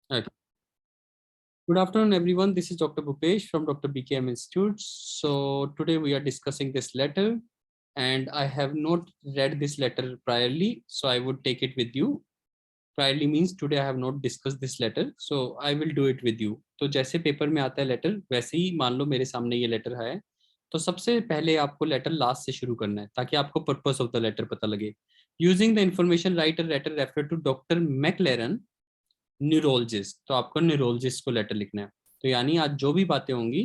Okay. Good afternoon, everyone. This is Dr. Bhupesh from Dr. BKM Institute. So today we are discussing this letter, and I have not read this letter priorly, so I would take it with you. Priorly means today I have not discussed this letter, so I will do it with you. तो जैसे paper में आता है letter, वैसे ही मान लो मेरे सामने ये लेटर है, तो सबसे पहले आपको लेटर लास्ट से शुरू करना है ताकि आपको पर्पस ऑफ द लेटर पता लगे. Using the information write a letter refer to doctor McLaren neurologist. तो आपको न्यूरोलॉजिस्ट को लेटर लिखना है. तो यानी आज जो भी बातें होंगी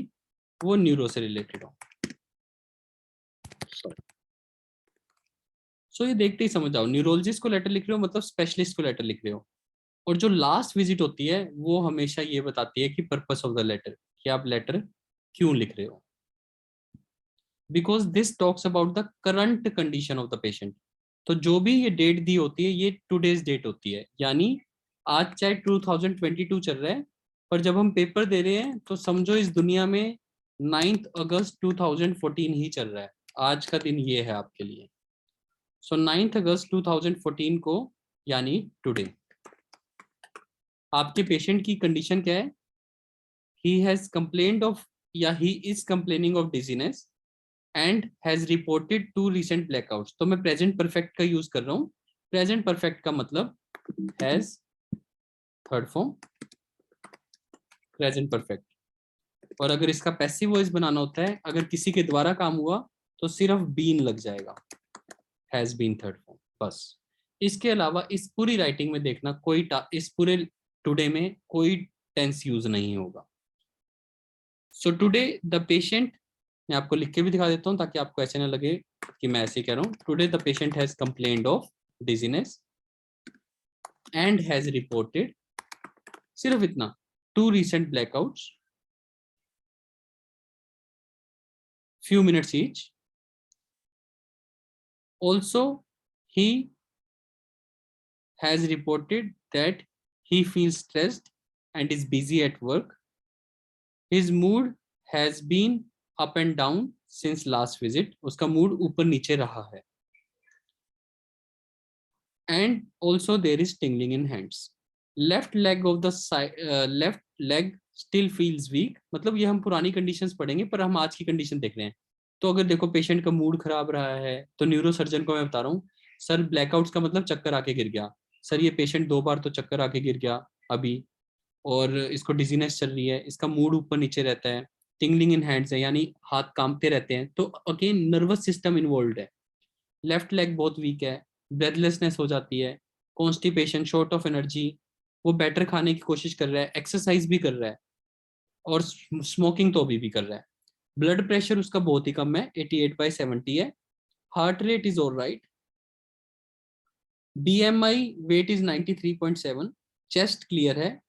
वो न्यूरो से रिलेटेड हो. सो ये देखते ही समझ जाओ, न्यूरोलॉजिस्ट को लेटर लिख रहे हो मतलब स्पेशलिस्ट को लेटर लिख रहे हो. और जो लास्ट विजिट होती है वो हमेशा ये बताती है कि पर्पस ऑफ द लेटर, कि आप लेटर क्यों लिख रहे हो. Because this talks about the current condition of the patient. तो जो भी ये डेट दी होती है ये टुडेज डेट होती है. यानी आज चाहे 2022 चल रहा है, पर जब हम पेपर दे रहे हैं तो समझो इस दुनिया में 9 अगस्त 2014 ही चल रहा है. आज का दिन ये है आपके लिए. सो 9 अगस्त 2014 को यानी टुडे आपके पेशेंट की कंडीशन क्या है. ही हैज कंप्लेन्ड ऑफ या he is complaining of dizziness and has reported 2 recent blackouts. तो मैं प्रेजेंट परफेक्ट का यूज कर रहा हूँ. प्रेजेंट परफेक्ट का मतलब has third form present perfect. और अगर इसका पैसिव वॉइस बनाना होता है, अगर किसी के द्वारा काम हुआ तो सिर्फ बीन लग जाएगा, हैज बीन थर्ड फॉर्म बस. इसके अलावा इस पूरी राइटिंग में देखना कोई इस पूरे टुडे में कोई टेंस यूज नहीं होगा. सो टुडे द पेशेंट, मैं आपको लिख के भी दिखा देता हूँ ताकि आपको ऐसे ना लगे कि मैं ऐसे कह रहा हूँ. Today the patient has complained of dizziness and has reported, सिर्फ इतना, 2 recent blackouts, few minutes each. Also, he has reported that he feels stressed and is busy at work. His mood has been up and down since last visit. उसका mood ऊपर नीचे रहा है. And also there is tingling in hands. Left leg of the left leg still feels weak. मतलब ये हम पुरानी conditions पढ़ेंगे पर हम आज की कंडीशन देख रहे हैं. तो अगर देखो पेशेंट का मूड खराब रहा है तो न्यूरो सर्जन को मैं बता रहा हूँ, सर ब्लैकआउट्स का मतलब चक्कर आके गिर गया. सर ये पेशेंट 2 बार तो चक्कर आके गिर गया अभी, और इसको डिजीनेस चल रही है, इसका मूड ऊपर नीचे रहता है, टिंगलिंग इन हैंड्स है यानी हाथ कांपते रहते हैं. तो अगेन नर्वस सिस्टम इन्वॉल्व है. लेफ्ट लेग बहुत वीक है, ब्रेथलेसनेस हो जाती है, कॉन्स्टिपेशन, शॉर्ट ऑफ एनर्जी. वो बेटर खाने की कोशिश कर रहा है, एक्सरसाइज भी कर रहा है, और स्मोकिंग तो अभी भी कर रहा है. ब्लड प्रेशर उसका बहुत ही कम है, 88/70 है. Heart rate is all right. BMI weight is 93.7. Chest clear है.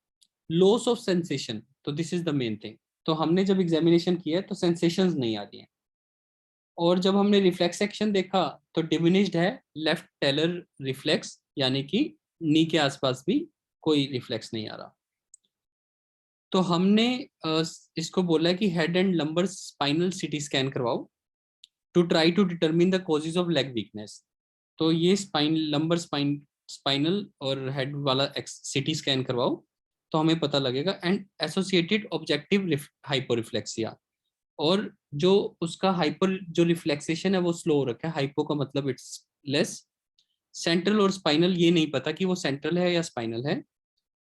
लॉस ऑफ सेंसेशन, तो this is the main thing. तो हमने जब एग्जामिनेशन किया तो सेंसेशंस नहीं आ रही हैं. और जब हमने रिफ्लेक्स सेक्शन देखा तो डिमिनिश्ड है लेफ्ट टेलर रिफ्लेक्स, यानी कि नी के आसपास भी कोई रिफ्लेक्स नहीं आ रहा. तो हमने इसको बोला कि head and lumbar spinal CT scan करवाओ to try to determine the causes of leg weakness. तो ये लंबर स्पाइनल और हेड वाला सीटी स्कैन करवाओ तो हमें पता लगेगा. एंड एसोसिएटेड ऑब्जेक्टिव हाइपोरिफ्लेक्सिया, और जो उसका हाइपर जो रिफ्लेक्सेशन है वो स्लो हो रखा है. हाइपो का मतलब इट्स लेस. सेंट्रल और स्पाइनल ये नहीं पता कि वो सेंट्रल है या स्पाइनल है.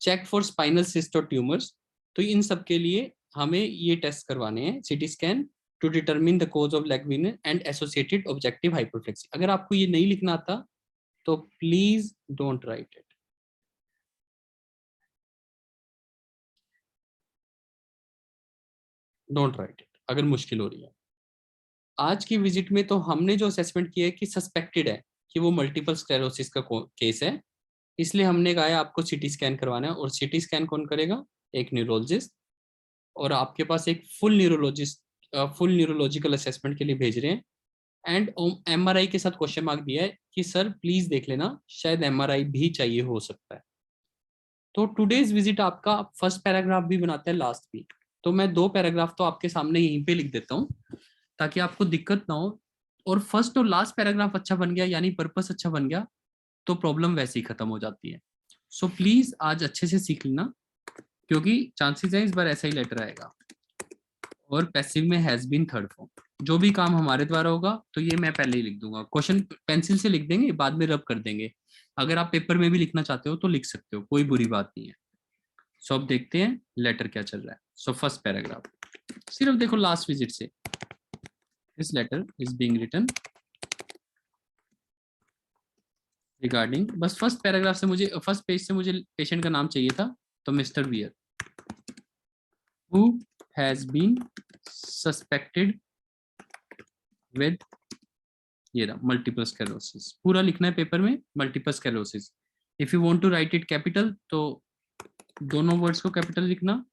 चेक फॉर स्पाइनल सिस्ट और ट्यूमर्स. तो इन सब के लिए हमें ये टेस्ट करवाने हैं, CT scan to determine the cause of leg weakness and associated objective hyporeflexia. अगर आपको ये नहीं लिखना आता तो please don't write it. Don't write it अगर मुश्किल हो रही है. आज की विजिट में तो हमने जो असेसमेंट किया है कि सस्पेक्टेड है कि वो मल्टीपल स्क्लेरोसिस का केस है, इसलिए हमने कहा है आपको सीटी स्कैन करवाना है. और सीटी स्कैन कौन करेगा? एक न्यूरोलॉजिस्ट. और आपके पास एक फुल न्यूरोलॉजिकल असेसमेंट के लिए भेज रहे हैं. एंड MRI के साथ क्वेश्चन मार्क दिया है कि सर प्लीज देख लेना, शायद MRI भी चाहिए हो सकता है. तो टुडेज विजिट आपका फर्स्ट पैराग्राफ भी बनाता है, लास्ट भी. तो मैं 2 पैराग्राफ तो आपके सामने यहीं पे लिख देता हूँ ताकि आपको दिक्कत ना हो. और फर्स्ट और लास्ट पैराग्राफ अच्छा बन गया यानी पर्पस अच्छा बन गया तो प्रॉब्लम वैसे ही खत्म हो जाती है. सो प्लीज आज अच्छे से सीख लेना. क्योंकि चांसेस है इस बार ऐसा ही लेटर आएगा। और पैसिव में हैज बीन थर्ड फॉर्म। जो भी काम हमारे द्वारा होगा तो ये मैं पहले ही लिख दूंगा, क्वेश्चन पेंसिल से लिख देंगे, बाद में रब कर देंगे। अगर आप पेपर में भी लिखना चाहते हो तो लिख सकते हो, कोई बुरी बात नहीं है। सो अब देखते हैं लेटर क्या चल रहा है। सो फर्स्ट पैराग्राफ, सिर्फ देखो लास्ट विजिट से, this letter is being written regarding, बस फर्स्ट पैराग्राफ से मुझे, फर्स्ट पेज से मुझे पेशेंट का नाम चाहिए था, तो mister Weir who has been suspected with, ये रहा, मल्टीपल स्क्लेरोसिस। पूरा लिखना है पेपर में, multiple sclerosis. If you want to write it capital तो दोनों वर्ड्स को कैपिटल लिखना,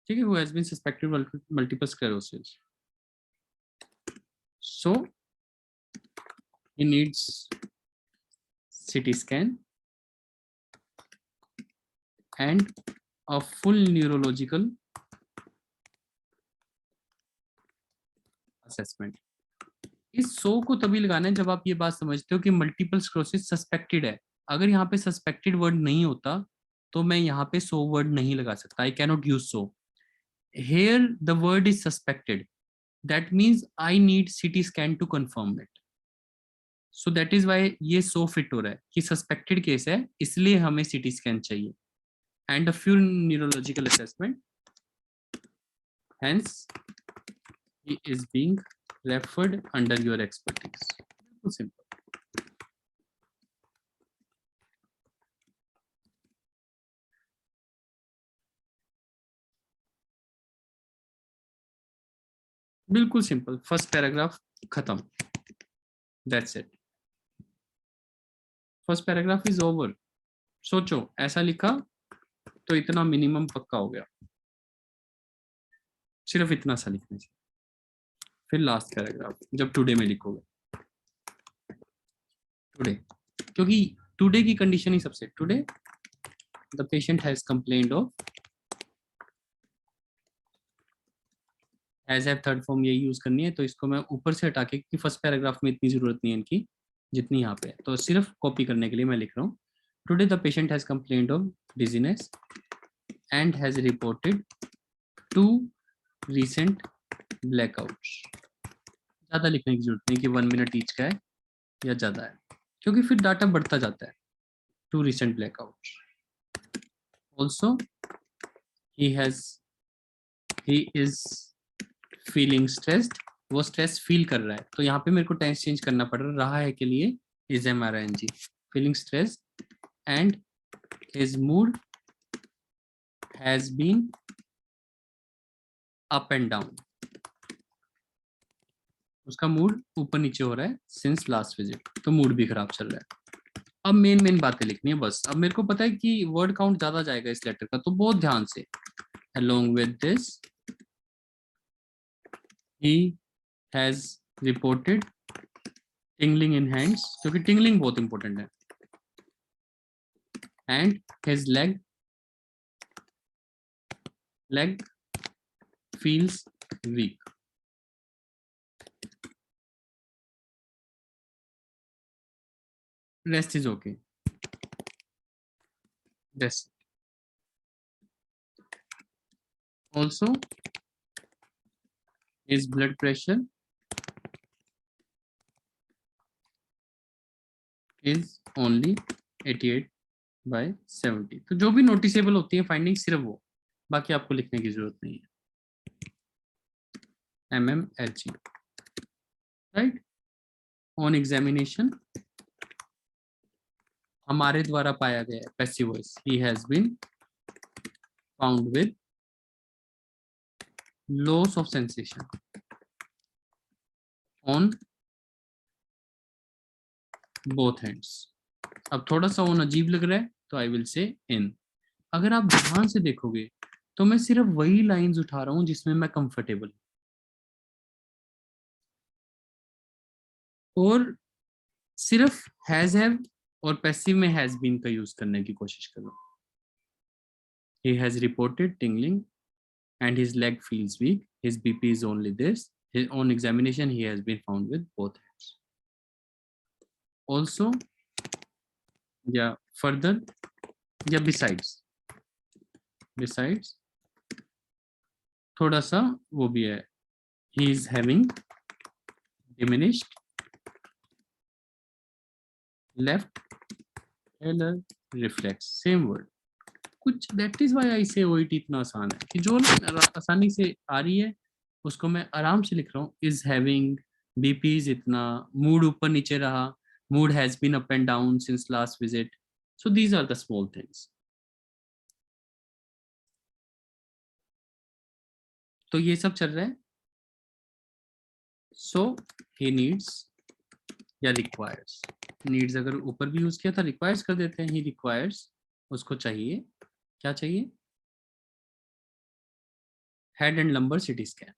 ठीक है। Who has been suspected multiple sclerosis, so he needs CT scan and a full neurological assessment। इस सो को तभी लगाना है जब आप ये बात समझते हो कि मल्टीपल स्क्लेरोसिस सस्पेक्टेड है। अगर यहाँ पे सस्पेक्टेड वर्ड नहीं होता तो मैं यहाँ पे सो वर्ड नहीं लगा सकता, I cannot use so. Here the word is suspected, that means I need CT scan to confirm it. So that is why ये सो फिट हो रहा है कि सस्पेक्टेड केस है, इसलिए हमें CT स्कैन चाहिए and a few neurological assessment, hence he is being referred under your expertise। बिल्कुल simple। बिल्कुल सिंपल, फर्स्ट पैराग्राफ खत्म, that's it, first paragraph is over. सोचो ऐसा लिखा तो इतना मिनिमम पक्का हो गया, सिर्फ इतना सा लिखने से। फिर लास्ट पैराग्राफ जब टुडे में लिखोगे, टुडे, क्योंकि टुडे की कंडीशन ही सबसे, today the patient has complained of, as have third form यही यूज करनी है, तो इसको मैं ऊपर से हटा के, क्योंकि फर्स्ट पैराग्राफ में इतनी जरूरत नहीं है इनकी जितनी यहाँ पे है, तो सिर्फ कॉपी करने के लिए मैं लिख रहा हूँ। Today the patient has complained of dizziness and has reported 2 recent blackouts। ज्यादा लिखने की जरूरत नहीं कि 1 मिनट ईच का है या ज्यादा है, क्योंकि फिर डाटा बढ़ता जाता है। 2 recent blackouts, also he is feeling stressed, वो स्ट्रेस फील कर रहा है, तो यहाँ पे मेरे को टेंस चेंज करना पड़ रहा है के लिए is MRNG, feeling stressed and his mood has been up and down, उसका मूड ऊपर नीचे हो रहा है सिंस लास्ट विजिट, तो मूड भी खराब चल रहा है। अब मेन बातें लिखनी है बस। अब मेरे को पता है कि वर्ड काउंट ज्यादा जाएगा इस लेटर का, तो बहुत ध्यान से, along with this he has reported tingling in hands, क्योंकि tingling बहुत इंपॉर्टेंट है, and his leg feels weak। Rest is okay, rest। Also his blood pressure is only 88/70। तो जो भी नोटिसेबल होती है फाइंडिंग सिर्फ वो, बाकी आपको लिखने की जरूरत नहीं है। MMHG, right. ऑन एग्जामिनेशन हमारे द्वारा पाया गया है passive voice, he has been found with loss of sensation on both hands। अब थोड़ा सा वो अजीब लग रहा है तो आई विल से इन। अगर आप ध्यान से देखोगे तो मैं सिर्फ वही लाइंस उठा रहा हूं जिसमें मैं कंफर्टेबल, और सिर्फ हैज हैव और पैसिव में हैज बीन का यूज करने की कोशिश कर रहा हूं। He has reported tingling and his leg feels weak, his BP is only this, on examination he has been found with both hands। Also या फर्दर या बिसाइड्स थोड़ा सा वो भी है, he is having diminished left एलर reflex, same word कुछ। That is why I say OET इतना आसान है कि जो आसानी से आ रही है उसको मैं आराम से लिख रहा हूँ। इज हैविंग, बीपी इज इतना, मूड ऊपर नीचे रहा, mood has been up and down since last visit, so these are the small things. तो ये सब चल रहा है। सो ही नीड्स या रिक्वायर्स, नीड्स अगर ऊपर भी यूज किया था रिक्वायर्स कर देते हैं, ही रिक्वायर्स, उसको चाहिए, क्या चाहिए, head and lumbar CT scan.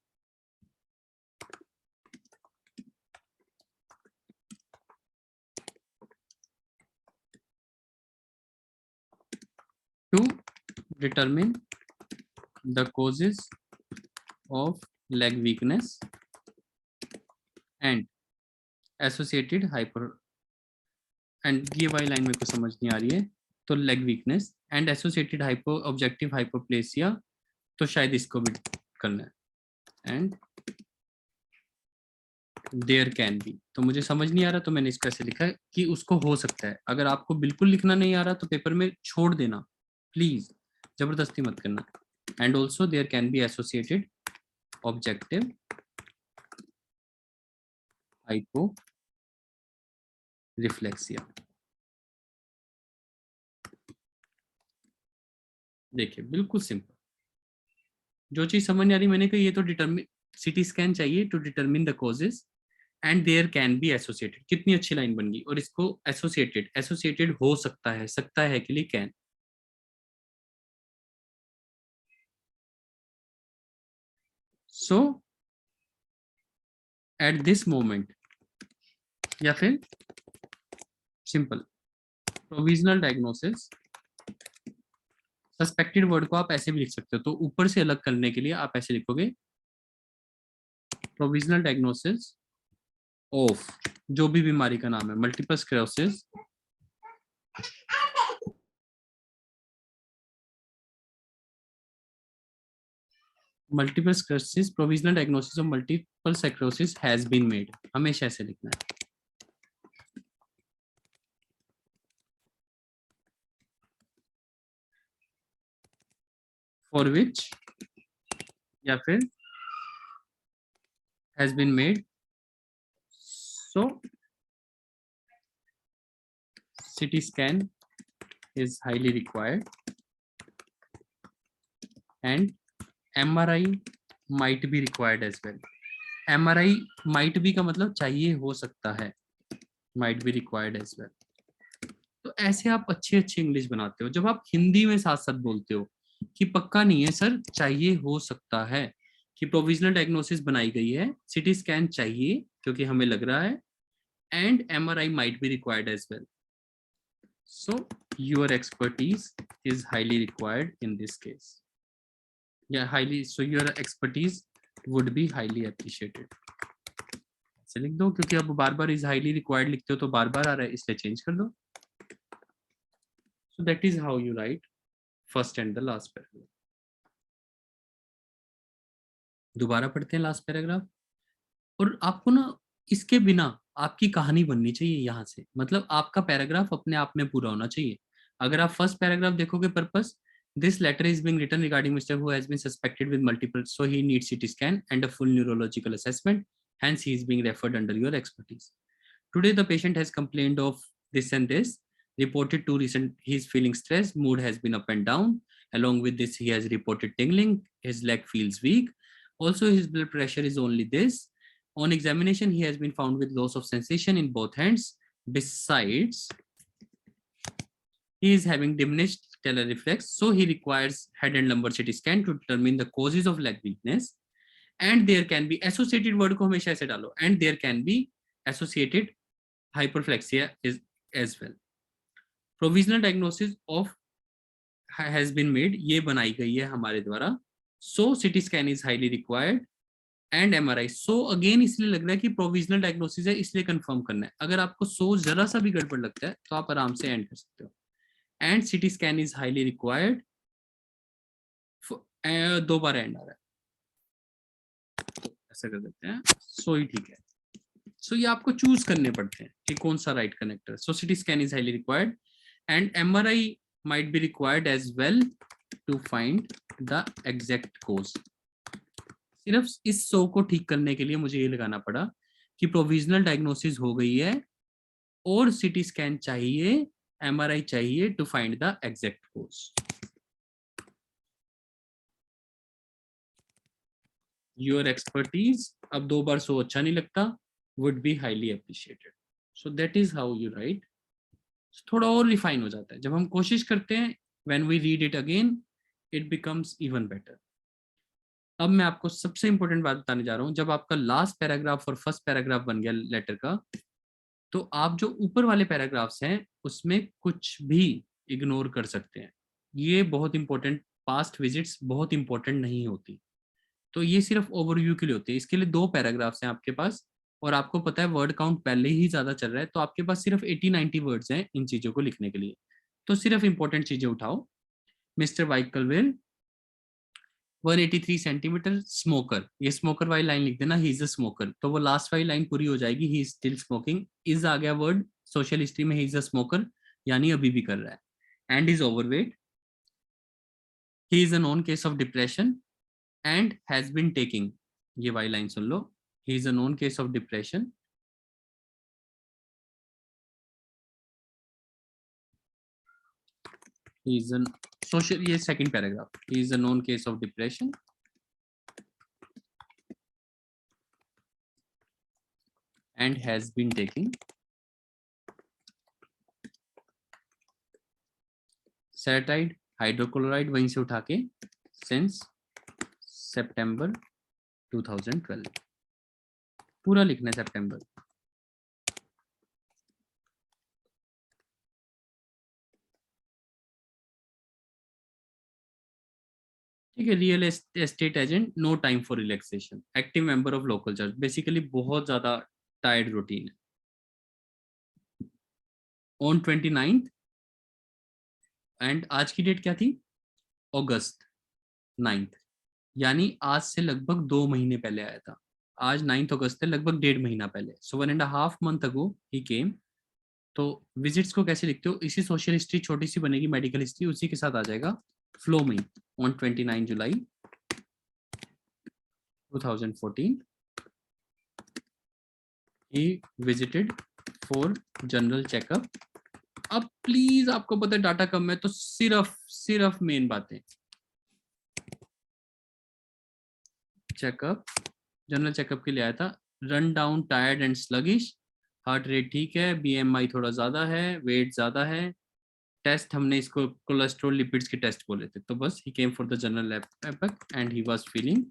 To determine the causes of leg weakness and associated hyper, and ये वाली लाइन मेरे को समझ नहीं आ रही है, तो leg weakness and associated hypo objective hypoplasia, तो शायद इसको भी करना है। एंड देयर कैन बी, तो मुझे समझ नहीं आ रहा तो मैंने इसको ऐसे लिखा है कि उसको हो सकता है। अगर आपको बिल्कुल लिखना नहीं आ रहा तो पेपर में छोड़ देना प्लीज, जबरदस्ती मत करना। And also there can be associated objective hyporeflexia. देखिए बिल्कुल सिंपल, जो चीज समझ नहीं आ रही मैंने कहा ये तो डिटरमिन, सिटी स्कैन चाहिए to determine the causes and there can be associated, कितनी अच्छी लाइन बन गई। और इसको एसोसिएटेड, एसोसिएटेड हो सकता है के लिए can. So at this moment, या फिर simple provisional diagnosis, suspected word को आप ऐसे भी लिख सकते हो, तो ऊपर से अलग करने के लिए आप ऐसे लिखोगे प्रोविजनल डायग्नोसिस ऑफ, जो भी बीमारी का नाम है, multiple sclerosis, multiple sclerosis, provisional diagnosis of multiple sclerosis has been made, हमेशा ऐसे लिखना है। फॉर विच, या फिर has been made, so CT scan is highly required and MRI might be required as well. MRI might be का मतलब चाहिए हो सकता है, might be required as well. तो ऐसे आप अच्छी अच्छी इंग्लिश बनाते हो जब आप हिंदी में साथ साथ बोलते हो कि पक्का नहीं है सर, चाहिए हो सकता है, कि प्रोविजनल डायग्नोसिस बनाई गई है, सिटी स्कैन चाहिए क्योंकि हमें लग रहा है, and MRI might be required as well. So your expertise is highly required in this case. Yeah, highly, so your expertise would be highly appreciated. ऐसे लिख दो, क्योंकि अब बार बार is highly required लिखते हो तो बार बार आ रहा है, इसलिए चेंज कर दो। So that is how you write first and the last paragraph. दोबारा पढ़ते हैं लास्ट पैराग्राफ। और आपको ना इसके बिना आपकी कहानी बननी चाहिए यहाँ से, मतलब आपका पैराग्राफ अपने आप में पूरा होना चाहिए। अगर आप फर्स्ट पैराग्राफ देखोगे, purpose, this letter is being written regarding Mr. who has been suspected with multiple, so he needs CT scan and a full neurological assessment, hence he is being referred under your expertise. Today the patient has complained of this and this, reported to recent, he is feeling stressed, mood has been up and down, along with this he has reported tingling, his leg feels weak, also his blood pressure is only this. On examination he has been found with loss of sensation in both hands, besides he is having diminished stellar reflex, so he requires head and lumbar CT scan to determine the causes of leg weakness, and there can be associated word को हमेशा ऐसे डालो, and there can be associated hyperflexia is as well. Provisional diagnosis of has been made, ये बनाई गई है हमारे द्वारा, so CT scan is highly required and MRI। So again इसलिए लग रहा है कि प्रोविजनल डायग्नोसिस है, इसलिए कंफर्म करना है। अगर आपको सो जरा सा भी गड़बड़ लगता है तो आप आराम से एंड कर सकते हो। And CT scan is highly required. 2 बार एंड आ रहा है, ऐसा कर देते हैं, सो ही ठीक है। सो ये आपको चूज करने पड़ते हैं कि कौन सा right connector. So CT scan is highly required and MRI might be required as well to find the exact cause। सिर्फ इस सो को ठीक करने के लिए मुझे ये लगाना पड़ा कि प्रोविजनल डायग्नोसिस हो गई है और CT स्कैन चाहिए, MRI चाहिए to find the exact cause. Your expertise, अब 2 बार सो अच्छा नहीं लगता, would be highly appreciated. So that is how you write. थोड़ा और रिफाइन हो जाता है जब हम कोशिश करते हैं। When we read it again it becomes even better. अब मैं आपको सबसे इंपॉर्टेंट बात बताने जा रहा हूं। जब आपका लास्ट पैराग्राफ और फर्स्ट पैराग्राफ बन गया लेटर का, तो आप जो ऊपर वाले पैराग्राफ्स हैं उसमें कुछ भी इग्नोर कर सकते हैं। ये बहुत इंपॉर्टेंट, पास्ट विजिट्स बहुत इंपॉर्टेंट नहीं होती, तो ये सिर्फ ओवरव्यू के लिए होती है। इसके लिए 2 पैराग्राफ्स हैं आपके पास और आपको पता है वर्ड काउंट पहले ही ज्यादा चल रहा है, तो आपके पास सिर्फ 80-90 वर्ड्स हैं इन चीजों को लिखने के लिए। तो सिर्फ इंपॉर्टेंट चीजें उठाओ। मिस्टर वाइकलवेल 183 सेंटीमीटर, स्मोकर, ये स्मोकर वाली लाइन लिख देना, ही इज अ स्मोकर, तो वो लास्ट वाली लाइन पूरी हो जाएगी। He is still smoking, is आ गया वर्ड, सोशल हिस्ट्री में ही इज अ स्मोकर यानी अभी भी कर रहा है। And is overweight, he is a known case of depression and has been taking, ये वाली लाइन सुन लो, he is a known case of depression he is an social, ये second paragraph, he is a known case of depression and has been taking Seretide hydrochloride वहीं से उठा के since September 2012, पूरा लिखना है सितंबर। ठीक है, real estate agent, no time for relaxation, active member of local church, basically बहुत ज्यादा टायर्ड रूटीन है। ऑन 29th, एंड आज की डेट क्या थी, अगस्त 9th, यानी आज से लगभग 2 महीने पहले आया था। आज 9 अगस्त है, लगभग 1.5 महीना पहले। सो 1.5 month अगो ही केम। तो विजिट्स को कैसे लिखते हो, इसी सोशल हिस्ट्री छोटी सी बनेगी, मेडिकल हिस्ट्री उसी के साथ आ जाएगा फ्लो में। On 29 July 2014 he visited for general checkup. अब प्लीज, आपको पता है डाटा कम है तो सिर्फ मेन बातें, चेकअप, जनरल चेकअप के लिए आया था। Run down, tired and sluggish, heart rate ठीक है, BMI थोड़ा ज्यादा है, वेट ज्यादा है। टेस्ट हमने इसको कोलेस्ट्रॉल लिपिड्स के टेस्ट बोले थे, तो बस he came for the general एपक एंड ही वाज फीलिंग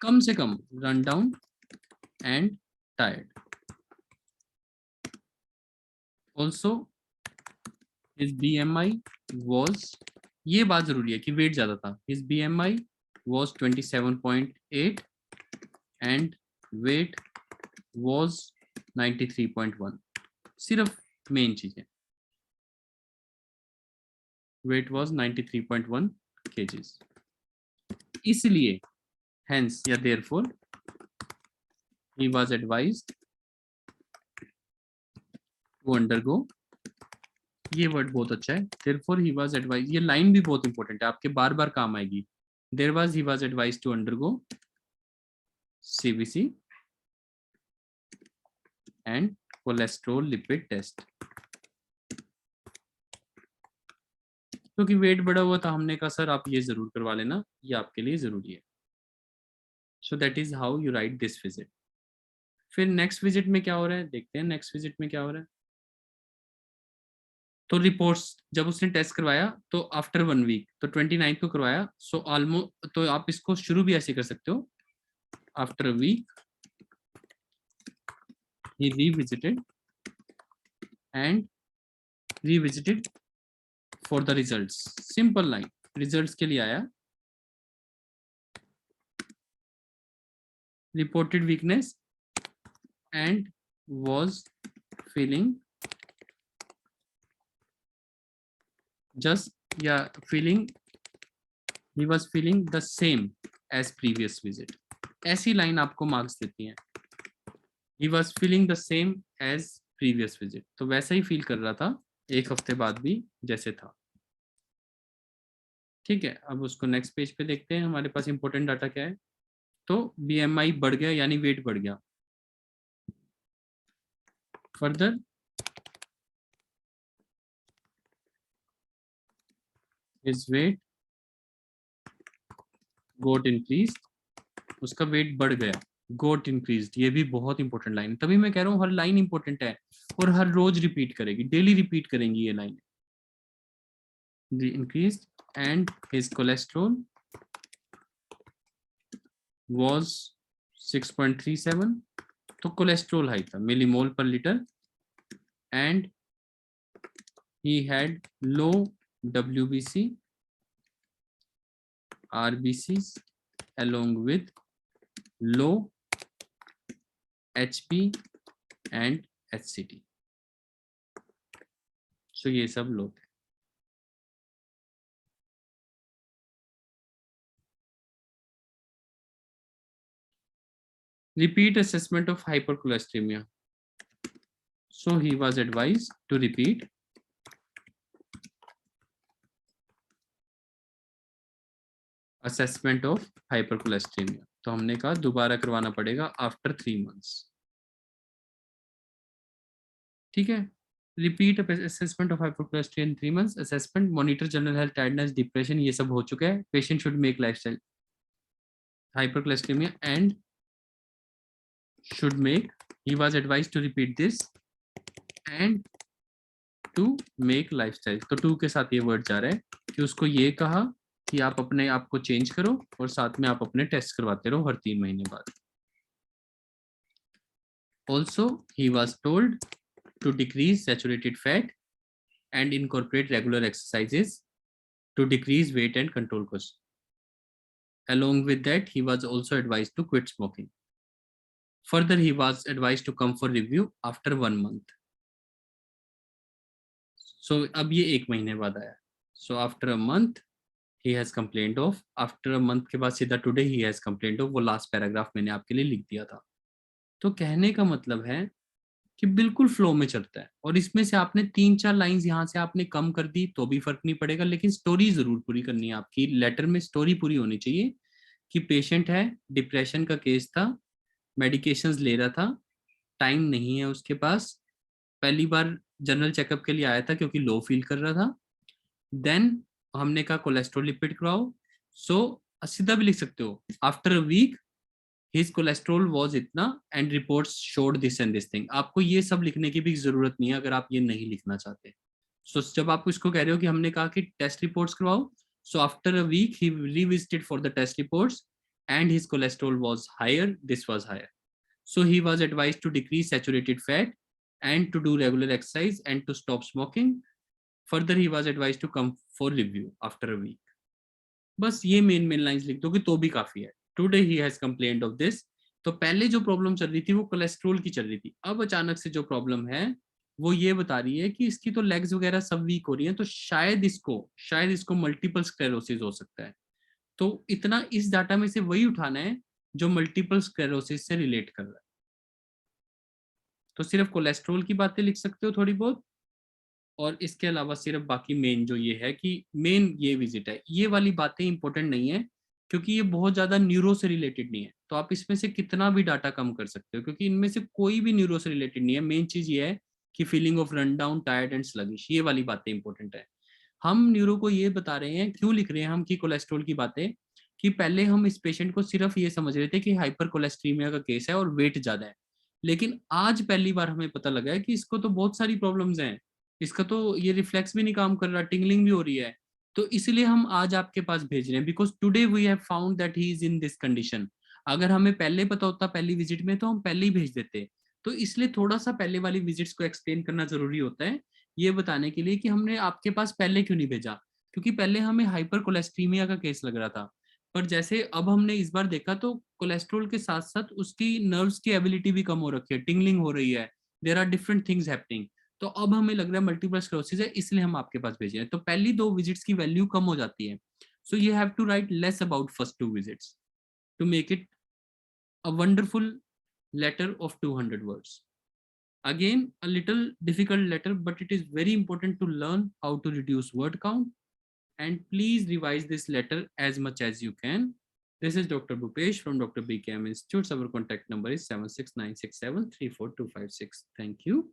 कम से कम run down and tired. Also his BMI was, ये बात जरूरी है कि वेट ज्यादा था, his BMI was 27.8 and weight was 93.1। सिर्फ मेन चीजें, वेट was 93.1 kgs। इसलिए hence या therefore he was advised to undergo, ये वर्ड बहुत अच्छा है, therefore he was advised, ये लाइन भी बहुत इंपॉर्टेंट है, आपके बार बार काम आएगी। there was, he was advised to undergo CBC and cholesterol lipid test। क्योंकि वेट बढ़ा हुआ था, हमने कहा सर आप ये जरूर करवा लेना, ये आपके लिए जरूरी है। सो that is how you right this visit. फिर नेक्स्ट विजिट में क्या हो रहा है, देखते हैं नेक्स्ट विजिट में क्या हो रहा है। तो रिपोर्ट्स जब उसने टेस्ट करवाया तो आफ्टर 1 वीक, तो 29 को करवाया, सो ऑलमोस्ट, तो आप इसको शुरू भी ऐसे कर सकते हो, after a week he revisited and revisited for the results। Simple line, results के लिए आया, reported weakness and was feeling he was feeling the same as previous visit. ऐसी लाइन आपको मार्क्स देती हैं. He was feeling the same as previous visit. तो वैसा ही feel कर रहा था एक हफ्ते बाद भी जैसे था. ठीक है, अब उसको नेक्स्ट पेज पे देखते हैं हमारे पास इंपॉर्टेंट डाटा क्या है. तो BMI बढ़ गया यानी वेट बढ़ गया. Further his weight got increased, उसका वेट बढ़ गया. got increased, ये भी बहुत इंपॉर्टेंट लाइन है. तभी मैं कह रहा हूँ हर लाइन इंपॉर्टेंट है और हर रोज रिपीट करेगी, डेली रिपीट करेंगी ये line. increased and his cholesterol was 6.37. तो कोलेस्ट्रॉल हाई था मिलीमोल पर litre. And he had low WBC, RBCs along with low HP and HCT. So ये सब लो थे. Repeat assessment of hypercholesteremia. So he was advised to repeat assessment of hypercholesteremia. तो हमने कहा दोबारा करवाना पड़ेगा after 3 months. ठीक है. Repeat assessment of hypercholesteremia in 3 months. Assessment, monitor general health, tiredness, depression, ये सब हो चुका है. Patient should make lifestyle hypercholesteremia and should make. He was advised to repeat this and to make lifestyle. तो to के साथ ये word जा रहा है कि उसको ये कहा कि आप अपने आप को चेंज करो और साथ में आप अपने टेस्ट करवाते रहो हर 3 महीने बाद. Also, he was told to decrease saturated fat and incorporate regular exercises to decrease weight and control cost. Along with that, he was also advised to quit smoking. Further, he was advised to come for review after 1 month. So, अब ये 1 महीने बाद आया. So, after a month, he has complained of. After a month के बाद सीधा today he has complained of. वो last paragraph मैंने आपके लिए लिख दिया था. तो कहने का मतलब है कि बिल्कुल फ्लो में चलता है और इसमें से आपने 3-4 लाइंस यहाँ से आपने कम कर दी तो भी फर्क नहीं पड़ेगा, लेकिन स्टोरी जरूर पूरी करनी है आपकी. लेटर में स्टोरी पूरी होनी चाहिए कि पेशेंट है, डिप्रेशन का केस था, मेडिकेशंस ले रहा था, टाइम नहीं है उसके पास, पहली बार जनरल चेकअप के लिए आया था क्योंकि लो फील कर रहा था. देन हमने कहा कोलेस्ट्रॉल लिपिड कराओ. सो सीधा भी लिख सकते हो after a week his cholesterol was इतना and reports showed this and this thing. आपको ये सब लिखने की भी जरूरत नहीं है अगर आप ये नहीं लिखना चाहते. So जब आप इसको कह रहे हो कि हमने कहा कि टेस्ट रिपोर्ट्स करवाओ, so after a week he revisited for the test reports and his cholesterol was higher, this was higher. So he was advised to decrease saturated fat and to do regular exercise and to stop smoking. Further he was advised to come for review after a week. बस ये main lines लिख दोगे तो भी काफी है. Today he has complaint of this. तो पहले जो प्रॉब्लम चल रही थी वो कोलेस्ट्रॉल की चल रही थी. अब अचानक से जो प्रॉब्लम है वो ये बता रही है कि इसकी तो लेग्स वगैरह सब वीक हो रही हैं, तो शायद इसको मल्टीपल स्क्लेरोसिस हो सकता है. तो इतना इस डाटा में से वही उठाना है जो मल्टीपल स्क्लेरोसिस से रिलेट कर रहा है. तो सिर्फ कोलेस्ट्रॉल की बातें लिख सकते हो थोड़ी बहुत, और इसके अलावा सिर्फ बाकी मेन जो ये है कि मेन ये विजिट है, ये वाली बातें इंपॉर्टेंट नहीं है क्योंकि ये बहुत ज्यादा न्यूरो से रिलेटेड नहीं है. तो आप इसमें से कितना भी डाटा कम कर सकते हो क्योंकि इनमें से कोई भी न्यूरो से रिलेटेड नहीं है. मेन चीज ये है कि feeling of run down, tired and sluggish, ये वाली बातें इंपॉर्टेंट है. हम न्यूरो को ये बता रहे हैं, क्यों लिख रहे हैं हम कि कोलेस्ट्रॉल की बातें, कि पहले हम इस पेशेंट को सिर्फ ये समझ रहे थे कि हाइपर कोलेस्ट्रीमिया का केस है और वेट ज्यादा है, लेकिन आज पहली बार हमें पता लगा है कि इसको तो बहुत सारी प्रॉब्लम्स हैं. इसका तो ये रिफ्लेक्स भी नहीं काम कर रहा, टिंगलिंग भी हो रही है. तो इसलिए हम आज आपके पास भेज रहे हैं because today we have found that he is in this condition. अगर हमें पहले पता होता पहली विजिट में तो हम पहले ही भेज देते. तो इसलिए थोड़ा सा पहले वाली विजिट्स को एक्सप्लेन करना जरूरी होता है, ये बताने के लिए कि हमने आपके पास पहले क्यों नहीं भेजा. क्योंकि पहले हमें हाइपर कोलेस्ट्रीमिया का केस लग रहा था, पर जैसे अब हमने इस बार देखा तो कोलेस्ट्रॉल के साथ साथ उसकी नर्व्स की एबिलिटी भी कम हो रखी है, टिंगलिंग हो रही है, there are different things happening. तो अब हमें लग रहा है मल्टीपल स्क्लेरोसिस है, इसलिए हम आपके पास भेजे हैं। तो पहली 2 विजिट्स की वैल्यू कम हो जाती है, so you have to write less about first 2 visits to make it a wonderful letter of 200 words. Again, a little difficult letter, but it is very important to learn how to reduce word count. And please revise this letter as much as you can. This is Dr. Bhupesh from Dr. BKM Institute. Our contact number is 76967 34256. Thank you.